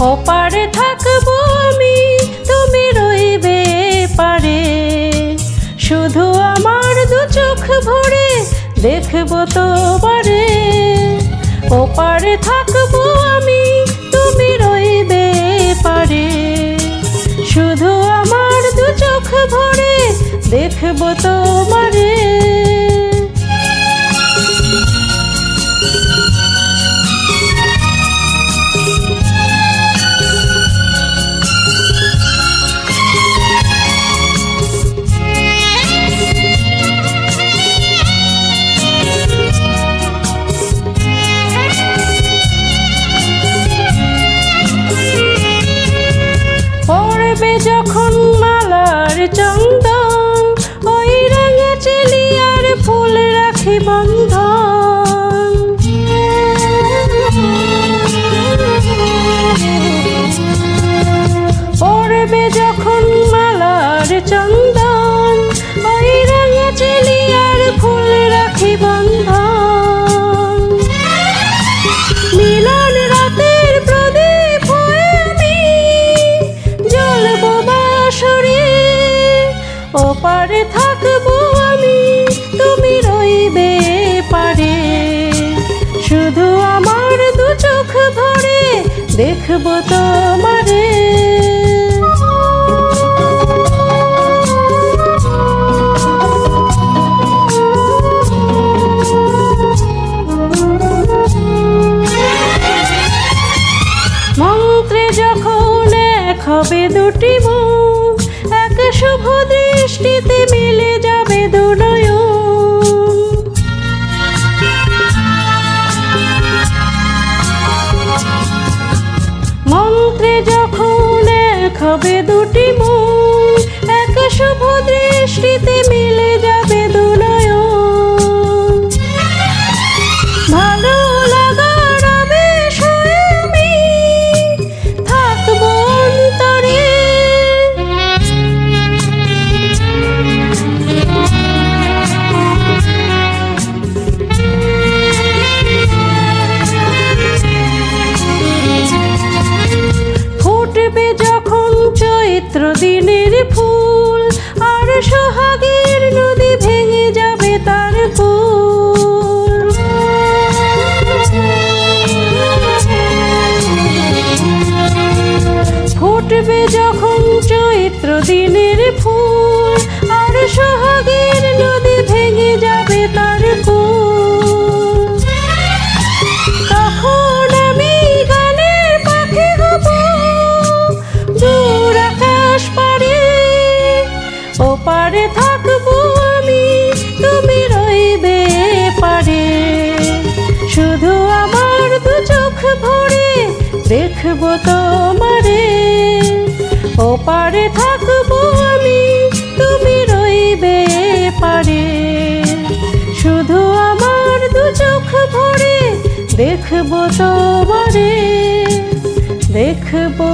ওপারে থাকবো আমি, তুমি রইবে পারে। শুধু আমার দু চোখ ভরে দেখবো তোমারে। ওপারে থাকবো আমি, তুমি রইবে পারে। শুধু আমার দু চোখ ভরে দেখবো তোমারে। যখন মালার চন্দন, ওই রাঙা চেলিয়ার ফুল রাখি বন্ধন। পড়বে যখন মালার চন্দন, ওই রাঙা চেলিয়ার ফুল রাখি বন্ধন। মিলন রাতের প্রদীপ হয়ে আমি জ্বলবো বাঁশরে। ওপারে থাকবো আমি, তুমি রইবে পারে। শুধু আমার দু চোখ ভরে দেখবো তোমারে। মন্ত্রে যখন এক হবে দুটি মুখ, এক শুভ দৃষ্টিতে মিলে যাবে দু নয়ন। মন্ত্রে যখন এক হবে দুটি মুখ, এক শুভ দৃষ্টিতে মিলে যাবে দু নয়ন। ভালো লাগার আবেশ হয়ে আমি থাকবো অন্তরে। ফুটবে যখন চৈত্র দিনের ফুল, আর সোহাগের নদী ভেঙে যাবে তার ফুল। ফুটবে যখন চৈত্র দিনের ফুল, আর সোহাগের নদী ভেঙে যাবে তার ফুল। তখন আমি গানের পাখি হব দূর আকাশ পারে। ওপারে থাকবো আমি, তুমি রইবে পারে। শুধু আমার দু চোখ ভরে দেখবো তোমারে। ওপারে থাকবো আমি, তুমি রইবে পারে। শুধু আমার দু চোখ ভরে দেখবো তোমারে, দেখবো।